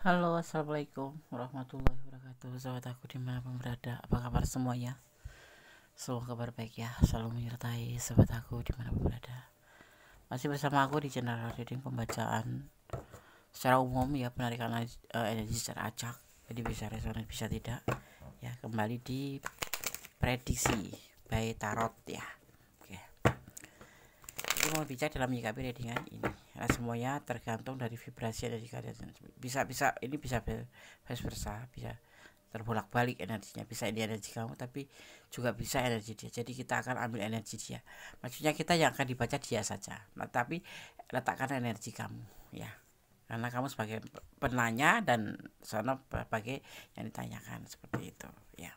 Halo, assalamualaikum warahmatullahi wabarakatuh. Sahabat aku dimanapun berada, apa kabar semuanya? Semoga kabar baik ya, selalu menyertai sahabat aku dimanapun berada. Masih bersama aku di channel reading pembacaan secara umum ya, penarikan energi secara acak, jadi bisa resonan bisa tidak. Ya, kembali di prediksi by tarot ya. Oke. Jadi mau bicara dalam menyikapi readingan ini. Nah, semuanya tergantung dari vibrasi energi kalian. Bisa ini bisa vice versa, bisa terbolak-balik energinya, bisa ini energi kamu tapi juga bisa energi dia. Jadi kita akan ambil energi dia. Maksudnya kita yang akan dibaca dia saja. Nah, tapi letakkan energi kamu ya. Karena kamu sebagai penanya dan sono sebagai yang ditanyakan seperti itu ya.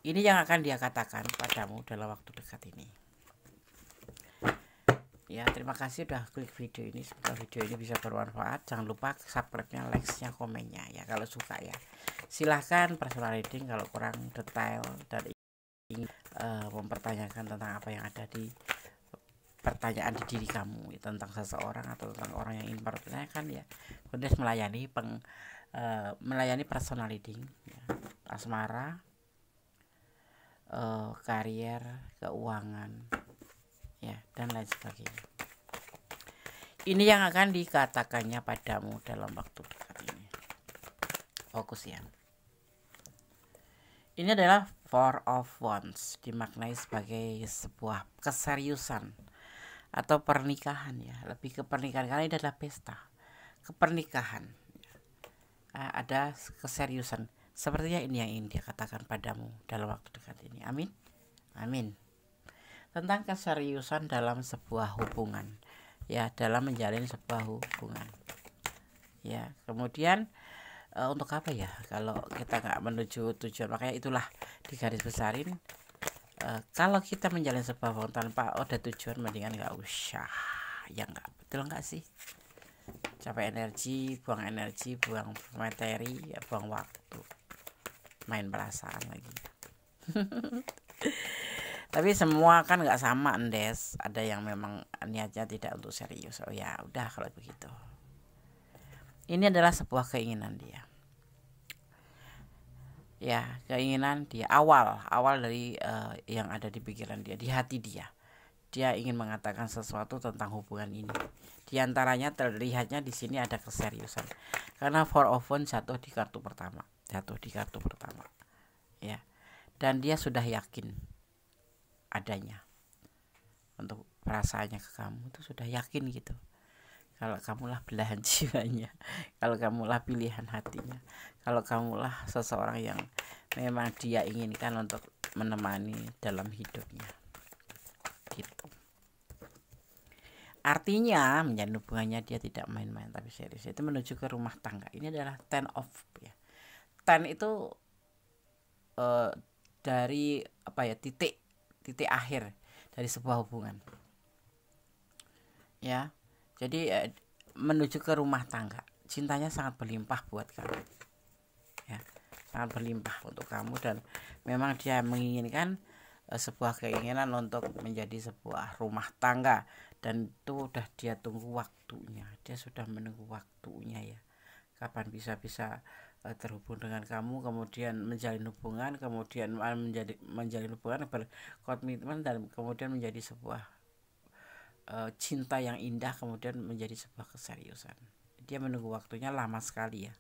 Ini yang akan dia katakan padamu dalam waktu dekat ini. Ya, terima kasih udah klik video ini. Semoga video ini bisa bermanfaat. Jangan lupa subscribe-nya, like-nya, komennya ya kalau suka ya. Silahkan personal reading kalau kurang detail dan ingin mempertanyakan tentang apa yang ada di pertanyaan di diri kamu ya, tentang seseorang atau tentang orang yang ingin pertanyakan ya. Kemudian melayani personal reading ya. Asmara, karier, keuangan ya, dan lain sebagainya. Ini yang akan dikatakannya padamu dalam waktu dekat ini. Fokus ya. Ini adalah Four of Wands, dimaknai sebagai sebuah keseriusan atau pernikahan ya, lebih ke pernikahan karena ini adalah pesta kepernikahan. Ada keseriusan. Sepertinya ini yang ingin dia katakan padamu dalam waktu dekat ini. Amin. Amin. Tentang keseriusan dalam sebuah hubungan ya, dalam menjalin sebuah hubungan ya. Kemudian untuk apa ya kalau kita nggak menuju tujuan, makanya itulah digaris besarin. Kalau kita menjalin sebuah hubungan tanpa ada tujuan, mendingan nggak usah ya. Nggak betul nggak sih? Capek energi, buang materi ya, buang waktu, main perasaan lagi. Tapi semua kan nggak sama endes, ada yang memang niatnya tidak untuk serius. Oh ya udah kalau begitu. Ini adalah sebuah keinginan dia ya, keinginan dia awal dari yang ada di pikiran dia, di hati dia ingin mengatakan sesuatu tentang hubungan ini. Di antaranya terlihatnya di sini ada keseriusan karena Four of Wands jatuh di kartu pertama ya, dan dia sudah yakin adanya untuk perasaannya ke kamu, itu sudah yakin gitu. Kalau kamulah belahan jiwanya, kalau kamulah pilihan hatinya, kalau kamulah seseorang yang memang dia inginkan untuk menemani dalam hidupnya gitu. Artinya menjalin hubungannya dia tidak main-main tapi serius, itu menuju ke rumah tangga. Ini adalah ten of ya. Ten itu dari apa ya, titik akhir dari sebuah hubungan ya. Jadi menuju ke rumah tangga, cintanya sangat berlimpah buat kamu ya, sangat berlimpah untuk kamu, dan memang dia menginginkan sebuah keinginan untuk menjadi sebuah rumah tangga, dan itu udah dia tunggu waktunya, dia sudah menunggu waktunya ya, kapan bisa terhubung dengan kamu, kemudian menjalin hubungan, kemudian menjalin hubungan berkomitmen, dan kemudian menjadi sebuah cinta yang indah, kemudian menjadi sebuah keseriusan. Dia menunggu waktunya lama sekali ya,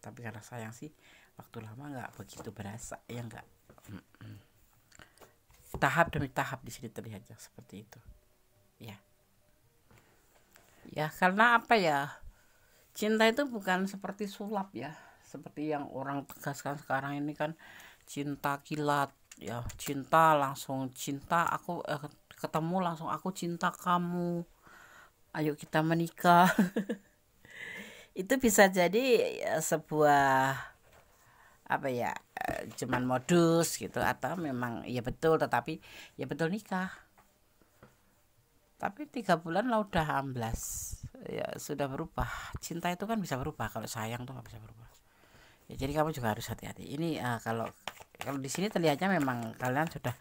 tapi karena sayang sih waktu lama nggak begitu berasa ya, nggak. Tahap demi tahap di sini terlihatnya seperti itu ya. Ya karena apa ya, cinta itu bukan seperti sulap ya, seperti yang orang tegaskan sekarang ini kan, cinta kilat ya, cinta langsung cinta aku ketemu langsung aku cinta kamu, ayo kita menikah. Itu bisa jadi sebuah apa ya, cuman modus gitu, atau memang ya betul, tetapi ya betul nikah tapi 3 bulan lah udah amblas ya, sudah berubah. Cinta itu kan bisa berubah, kalau sayang tuh nggak bisa berubah ya. Jadi kamu juga harus hati-hati ini. Kalau di sini terlihatnya memang kalian sudah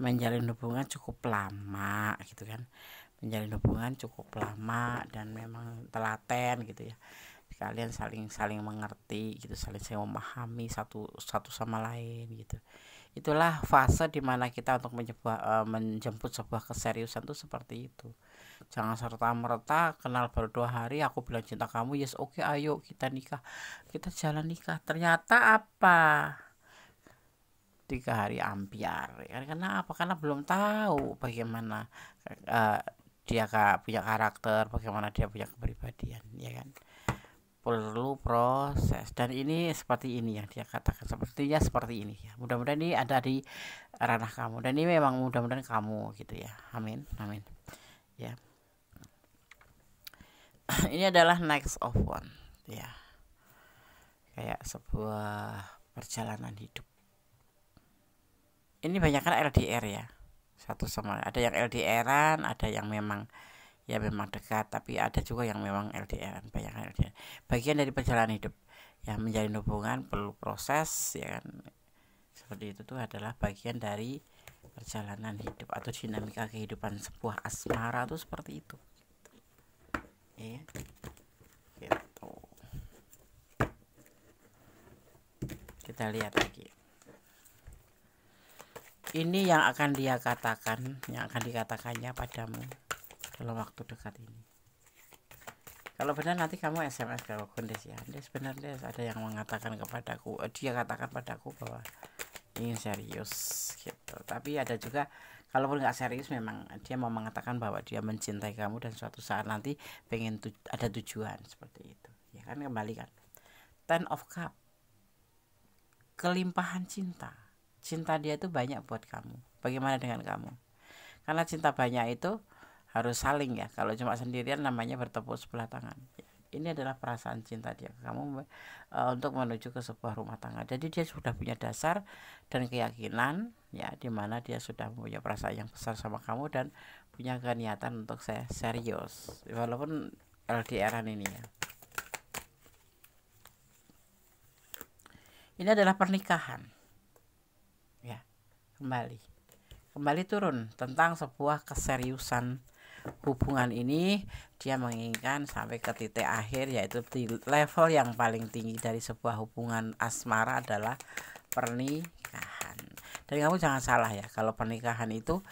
menjalin hubungan cukup lama gitu kan, menjalin hubungan cukup lama dan memang telaten gitu ya. kalian saling mengerti gitu, saling memahami satu sama lain gitu. Itulah fase dimana kita untuk menjemput sebuah keseriusan tuh seperti itu. Jangan serta-merta kenal baru 2 hari aku bilang cinta kamu, yes oke, ayo kita nikah, kita jalan nikah, ternyata apa 3 hari ambiar ya. Karena apa? Karena belum tahu bagaimana dia punya karakter, bagaimana dia punya kepribadian, ya kan. Perlu proses, dan ini seperti ini yang dia katakan, sepertinya seperti ini ya. Mudah-mudahan ini ada di ranah kamu, dan ini memang mudah-mudahan kamu gitu ya. Amin, amin ya. Ini adalah next of one ya, kayak sebuah perjalanan hidup. Ini banyak kan LDR ya, satu sama, ada yang LDRan, ada yang memang ya memang dekat, tapi ada juga yang memang LDRan, banyak LDR. Bagian dari perjalanan hidup ya, menjalin hubungan perlu proses ya kan, seperti itu tuh adalah bagian dari perjalanan hidup atau dinamika kehidupan sebuah asmara tuh seperti itu ya gitu. Kita lihat lagi, ini yang akan dia katakan, yang akan dikatakannya padamu dalam waktu dekat ini. Kalau benar nanti kamu SMS ke Des ya, Des benar Des, ada yang mengatakan kepadaku, dia katakan padaku bahwa ingin serius gitu. Tapi ada juga kalaupun nggak serius, memang dia mau mengatakan bahwa dia mencintai kamu dan suatu saat nanti pengen ada tujuan seperti itu ya kan. Kembali kan, Ten of Cup, kelimpahan cinta dia itu banyak buat kamu. Bagaimana dengan kamu? Karena cinta banyak itu harus saling ya. Kalau cuma sendirian namanya bertepuk sebelah tangan. Ini adalah perasaan cinta dia ke kamu untuk menuju ke sebuah rumah tangga. Jadi dia sudah punya dasar dan keyakinan ya, dimana dia sudah punya perasaan yang besar sama kamu dan punya niatan untuk saya serius walaupun LDRan ini ya. Ini adalah pernikahan ya. Kembali turun tentang sebuah keseriusan hubungan ini. Dia menginginkan sampai ke titik akhir, yaitu di level yang paling tinggi dari sebuah hubungan asmara adalah pernikahan. Dan kamu jangan salah ya, kalau pernikahan itu,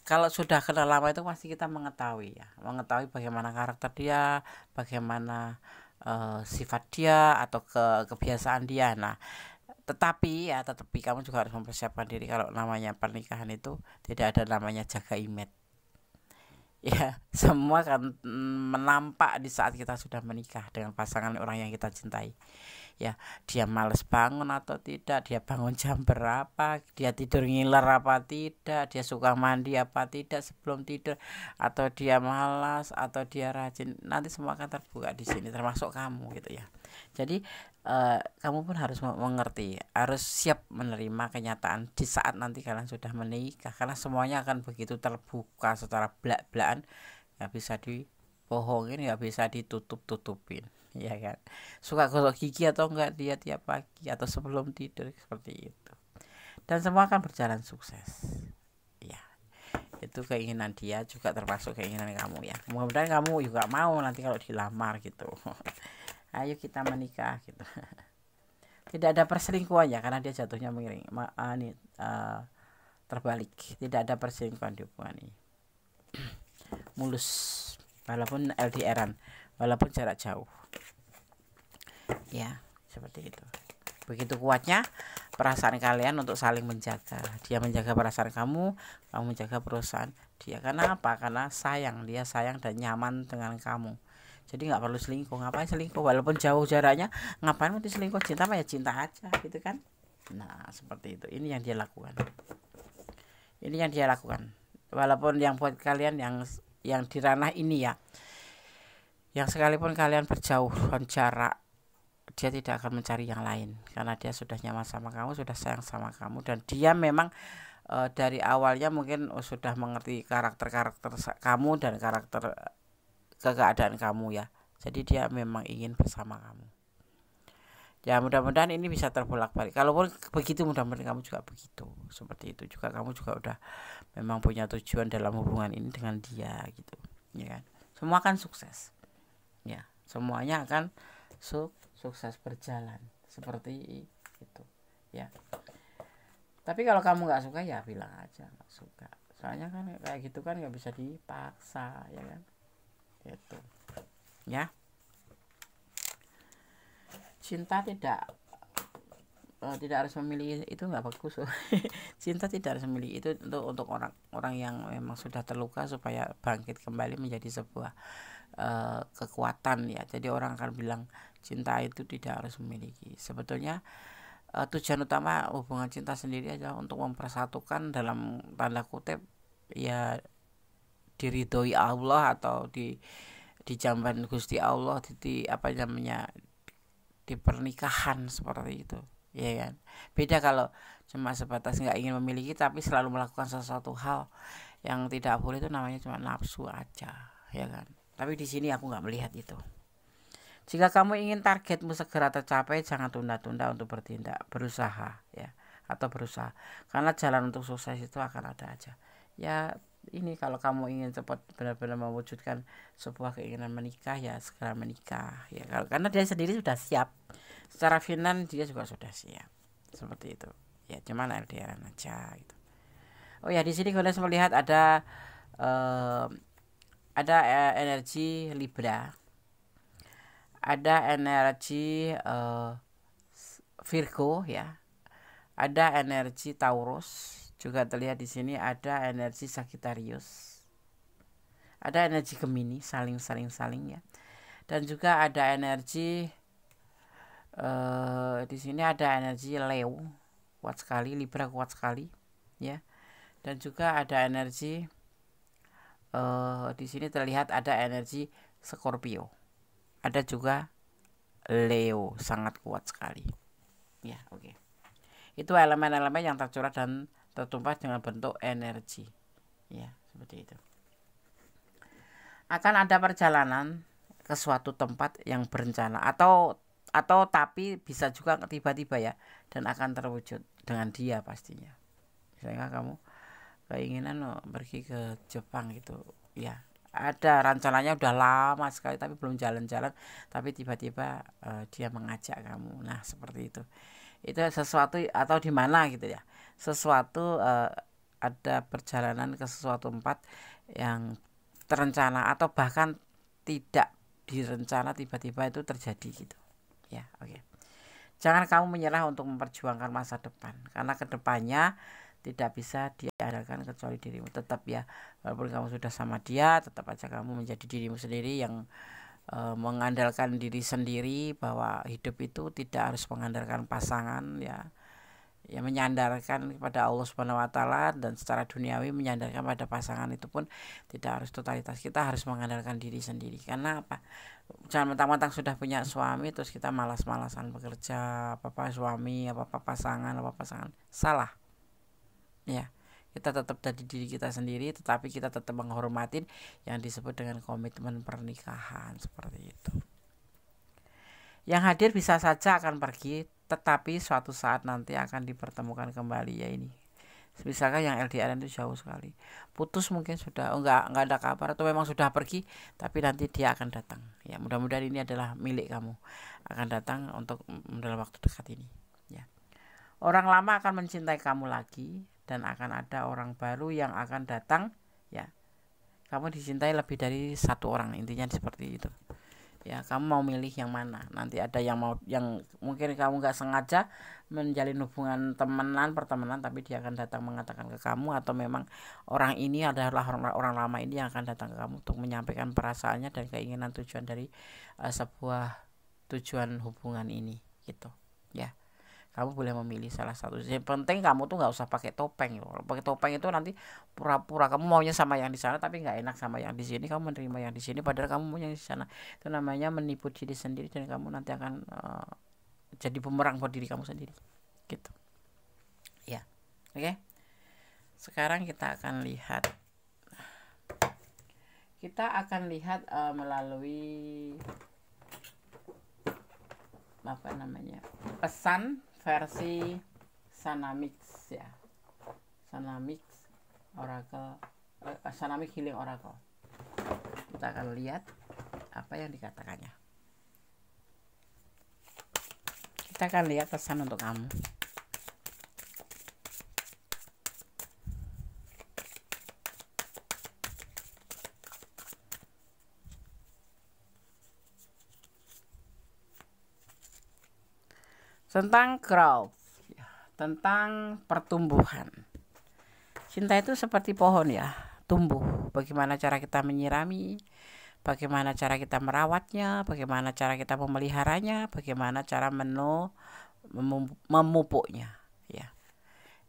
kalau sudah kenal lama itu pasti kita mengetahui ya, mengetahui bagaimana karakter dia, bagaimana sifat dia atau kebiasaan dia. Nah, tetapi kamu juga harus mempersiapkan diri. Kalau namanya pernikahan itu tidak ada namanya jaga image ya, semua kan menampak di saat kita sudah menikah dengan pasangan orang yang kita cintai ya. Dia males bangun atau tidak, dia bangun jam berapa, dia tidur ngiler apa tidak, dia suka mandi apa tidak sebelum tidur, atau dia malas atau dia rajin, nanti semua akan terbuka di sini, termasuk kamu gitu ya. Jadi kamu pun harus mengerti, harus siap menerima kenyataan di saat nanti kalian sudah menikah, karena semuanya akan begitu terbuka secara belak-belakan, nggak bisa dibohongin, nggak bisa ditutup-tutupin ya kan. Suka gosok gigi atau enggak dia tiap pagi atau sebelum tidur, seperti itu, dan semua akan berjalan sukses ya. Itu keinginan dia juga termasuk keinginan kamu ya. Mudah-mudahan kamu juga mau nanti kalau dilamar gitu ayo kita menikah gitu. Tidak ada perselingkuhan ya, karena dia jatuhnya miring. Terbalik, tidak ada perselingkuhan di hubungan ini. Mulus, walaupun LDRan, walaupun jarak jauh ya, seperti itu. Begitu kuatnya perasaan kalian untuk saling menjaga. Dia menjaga perasaan kamu menjaga perusahaan dia. Karena apa? Karena sayang, dia sayang dan nyaman dengan kamu. Jadi nggak perlu selingkuh. Ngapain selingkuh? Walaupun jauh jaraknya, ngapain mesti selingkuh? Cinta mah ya cinta aja gitu kan. Nah seperti itu. Ini yang dia lakukan. Walaupun yang buat kalian yang di ranah ini ya, yang sekalipun kalian berjauhan jarak, dia tidak akan mencari yang lain, karena dia sudah nyaman sama kamu, sudah sayang sama kamu, dan dia memang dari awalnya mungkin sudah mengerti karakter kamu dan karakter keadaan kamu ya. Jadi dia memang ingin bersama kamu ya. Mudah-mudahan ini bisa terbolak-balik. Kalaupun begitu, mudah-mudahan kamu juga begitu, seperti itu juga. Kamu juga udah memang punya tujuan dalam hubungan ini dengan dia gitu ya kan. Semua akan sukses ya, semuanya akan sukses berjalan seperti itu ya. Tapi kalau kamu nggak suka ya bilang aja nggak suka, soalnya kan kayak gitu kan nggak bisa dipaksa ya kan, itu ya. Cinta tidak harus memilih, itu nggak bagus. Cinta tidak harus memilih, itu untuk orang yang memang sudah terluka supaya bangkit kembali menjadi sebuah kekuatan ya. Jadi orang akan bilang cinta itu tidak harus memiliki. Sebetulnya tujuan utama hubungan cinta sendiri adalah untuk mempersatukan dalam tanda kutip ya, diridhoi Allah atau dijamban Gusti Allah di apa namanya, di pernikahan seperti itu ya kan. Beda kalau cuma sebatas nggak ingin memiliki tapi selalu melakukan sesuatu hal yang tidak boleh, itu namanya cuma nafsu aja ya kan. Tapi di sini aku nggak melihat itu. Jika kamu ingin targetmu segera tercapai, jangan tunda-tunda untuk bertindak, berusaha ya, atau berusaha. Karena jalan untuk sukses itu akan ada aja. Ya ini kalau kamu ingin cepat benar-benar mewujudkan sebuah keinginan menikah, ya segera menikah ya. Karena dia sendiri sudah siap. Secara finansial dia juga sudah siap. Seperti itu. Ya cuman LDR aja gitu. Oh ya, di sini kalian melihat ada energi Libra. Ada energi Virgo ya, ada energi Taurus, juga terlihat di sini ada energi Sagittarius, ada energi Gemini, saling ya, dan juga ada energi di sini ada energi Leo, kuat sekali, Libra kuat sekali ya, dan juga ada energi di sini terlihat ada energi Scorpio. Ada juga Leo, sangat kuat sekali ya. Oke. Itu elemen-elemen yang tercurah dan tertumpah dengan bentuk energi ya, seperti itu. Akan ada perjalanan ke suatu tempat yang berencana atau tapi bisa juga tiba-tiba ya, dan akan terwujud dengan dia pastinya. Misalnya kamu keinginan pergi ke Jepang gitu ya, ada rencananya udah lama sekali tapi belum jalan-jalan, tapi tiba-tiba dia mengajak kamu. Nah seperti itu sesuatu, atau di mana gitu ya, sesuatu ada perjalanan ke sesuatu tempat yang terencana atau bahkan tidak direncana, tiba-tiba itu terjadi gitu ya. Oke. Jangan kamu menyerah untuk memperjuangkan masa depan, karena kedepannya tidak bisa diandalkan kecuali dirimu. Tetap ya, walaupun kamu sudah sama dia, tetap aja kamu menjadi dirimu sendiri yang mengandalkan diri sendiri, bahwa hidup itu tidak harus mengandalkan pasangan ya. Ya menyandarkan kepada Allah Subhanahu wa taala, dan secara duniawi menyandarkan pada pasangan itu pun tidak harus totalitas. Kita harus mengandalkan diri sendiri. Karena apa? Jangan mentang-mentang sudah punya suami terus kita malas-malasan bekerja, apa-apa suami, apa-apa pasangan. Salah. Ya, kita tetap jadi diri kita sendiri, tetapi kita tetap menghormatin yang disebut dengan komitmen pernikahan, seperti itu. Yang hadir bisa saja akan pergi, tetapi suatu saat nanti akan dipertemukan kembali ya. Ini misalkan yang LDR itu jauh sekali, putus mungkin sudah enggak ada kabar, atau memang sudah pergi, tapi nanti dia akan datang ya. Mudah-mudahan ini adalah milik kamu, akan datang untuk dalam waktu dekat ini ya. Orang lama akan mencintai kamu lagi, dan akan ada orang baru yang akan datang ya. Kamu dicintai lebih dari satu orang, intinya seperti itu ya. Kamu mau milih yang mana? Nanti ada yang mungkin kamu nggak sengaja menjalin hubungan pertemanan, tapi dia akan datang mengatakan ke kamu, atau memang orang ini adalah orang lama ini yang akan datang ke kamu untuk menyampaikan perasaannya dan keinginan tujuan dari sebuah tujuan hubungan ini gitu ya. Kamu boleh memilih salah satu. Yang penting kamu tuh nggak usah pakai topeng. Kalau pakai topeng itu nanti pura-pura kamu maunya sama yang di sana tapi nggak enak sama yang di sini. Kamu menerima yang di sini padahal kamu mau yang di sana. Itu namanya menipu diri sendiri, dan kamu nanti akan jadi bumerang buat diri kamu sendiri. Gitu. Ya. Oke. Sekarang kita akan lihat. Melalui apa namanya? Pesan versi Sanamix ya, Sanamix Oracle, Sanamix Healing Oracle. Kita akan lihat apa yang dikatakannya. Kita akan lihat pesan untuk kamu. Tentang growth, tentang pertumbuhan. Cinta itu seperti pohon ya, tumbuh. Bagaimana cara kita menyirami, bagaimana cara kita merawatnya, bagaimana cara kita memeliharanya, bagaimana cara memupuknya, ya.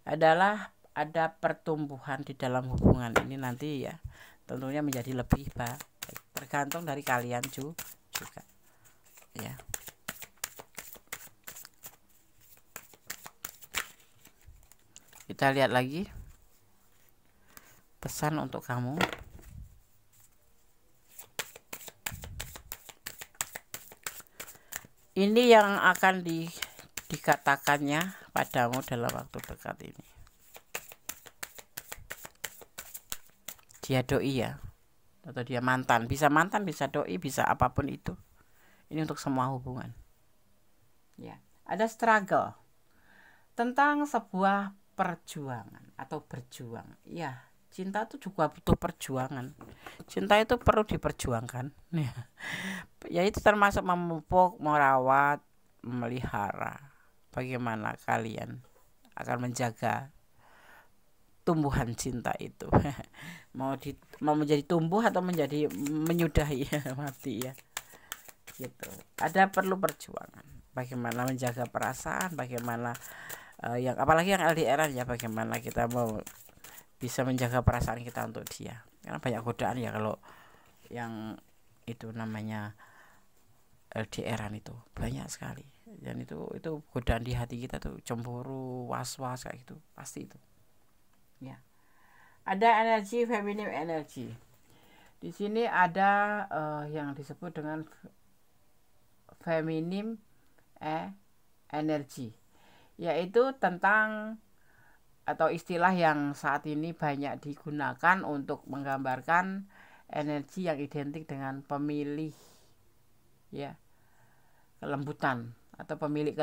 Ada pertumbuhan di dalam hubungan ini nanti ya, tentunya menjadi lebih baik. Tergantung dari kalian juga, ya. Kita lihat lagi pesan untuk kamu. Ini yang akan dikatakannya padamu dalam waktu dekat ini. Dia doi ya, atau dia mantan, bisa doi, bisa apapun itu. Ini untuk semua hubungan. Ya, ada struggle tentang sebuah perjuangan atau berjuang. Ya, cinta itu juga butuh perjuangan. Cinta itu perlu diperjuangkan. Ya itu termasuk memupuk, merawat, memelihara. Bagaimana kalian akan menjaga tumbuhan cinta itu? mau menjadi tumbuh atau menjadi menyudahi, mati ya. Gitu. Ada perlu perjuangan. Bagaimana menjaga perasaan, bagaimana yang apalagi yang LDR ya, bagaimana kita mau bisa menjaga perasaan kita untuk dia, karena banyak godaan ya kalau yang itu namanya LDR-an itu banyak sekali, dan itu godaan di hati kita tuh, cemburu, was-was kayak gitu, pasti itu ya. Ada energi feminim energi di sini, ada yang disebut dengan feminim energi, yaitu tentang atau istilah yang saat ini banyak digunakan untuk menggambarkan energi yang identik dengan pemilih ya, kelembutan atau pemilik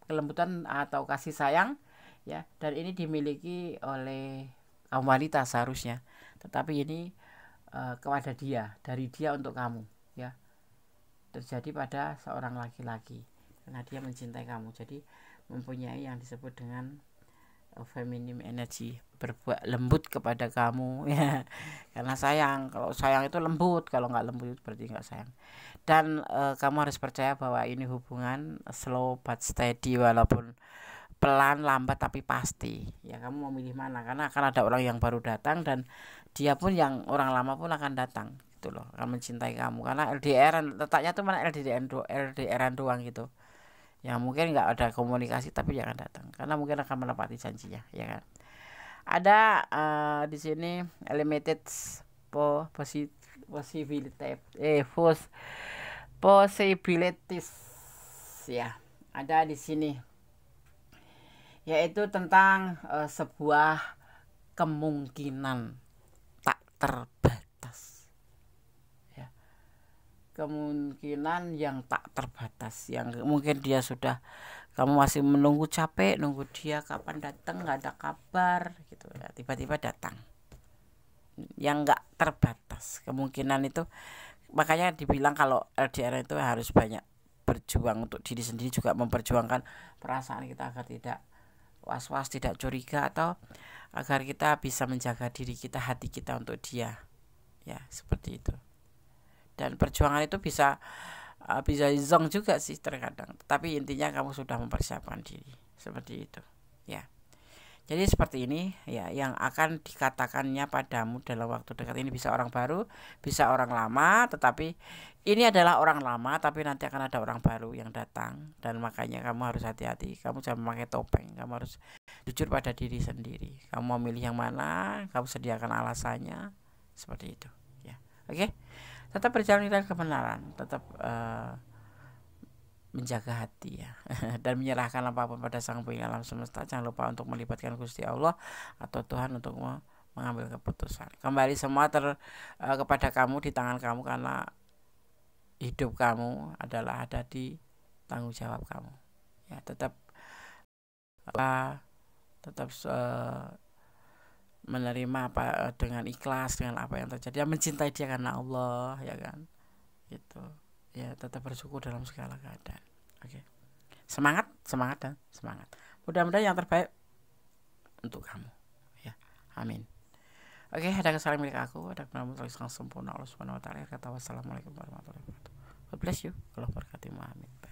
kelembutan atau kasih sayang ya, dan ini dimiliki oleh kaum wanita seharusnya, tetapi ini kepada dia, dari dia untuk kamu ya, terjadi pada seorang laki-laki karena dia mencintai kamu, jadi mempunyai yang disebut dengan feminim energy, berbuat lembut kepada kamu ya, karena sayang. Kalau sayang itu lembut, kalau nggak lembut berarti nggak sayang. Dan kamu harus percaya bahwa ini hubungan slow but steady, walaupun pelan lambat tapi pasti ya. Kamu mau milih mana, karena akan ada orang yang baru datang, dan dia pun yang orang lama pun akan datang gitu loh, akan mencintai kamu, karena LDR letaknya tuh mana, LDR doang gitu ya. Mungkin nggak ada komunikasi, tapi jangan datang karena mungkin akan menepati janjinya ya kan. Ada di sini limited possibilities ya, ada di sini, yaitu tentang sebuah kemungkinan tak terbatas ya, kemungkinan yang tak terbatas, yang mungkin dia sudah, kamu masih menunggu, capek nunggu dia kapan datang, nggak ada kabar gitu ya, tiba-tiba datang, yang nggak terbatas kemungkinan itu. Makanya dibilang kalau LDR itu harus banyak berjuang untuk diri sendiri, juga memperjuangkan perasaan kita agar tidak was-was, tidak curiga, atau agar kita bisa menjaga diri kita, hati kita untuk dia ya, seperti itu. Dan perjuangan itu bisa zong juga sih terkadang, tapi intinya kamu sudah mempersiapkan diri, seperti itu ya. Jadi seperti ini ya yang akan dikatakannya padamu dalam waktu dekat ini. Bisa orang baru, bisa orang lama, tetapi ini adalah orang lama, tapi nanti akan ada orang baru yang datang, dan makanya kamu harus hati-hati. Kamu jangan memakai topeng, kamu harus jujur pada diri sendiri. Kamu mau milih yang mana, kamu sediakan alasannya, seperti itu ya. Oke, tetap berjalan dengan kebenaran, tetap menjaga hati ya dan menyerahkan apapun pada Sang Pengalam semesta. Jangan lupa untuk melibatkan Gusti Allah atau Tuhan untuk mengambil keputusan. Kembali semua kepada kamu, di tangan kamu, karena hidup kamu adalah ada di tanggung jawab kamu ya tetap apa tetap menerima apa dengan ikhlas dengan apa yang terjadi, ya mencintai dia karena Allah, ya kan, gitu ya, tetap bersyukur dalam segala keadaan. Oke, semangat dan semangat, mudah-mudahan yang terbaik untuk kamu ya, amin. Oke, ada kesalahan milik aku, ada kebenaran yang sempurna Allah Subhanahu wa taala. Kata wassalamualaikum warahmatullahi wabarakatuh. God bless you. Allah berkati. Amin.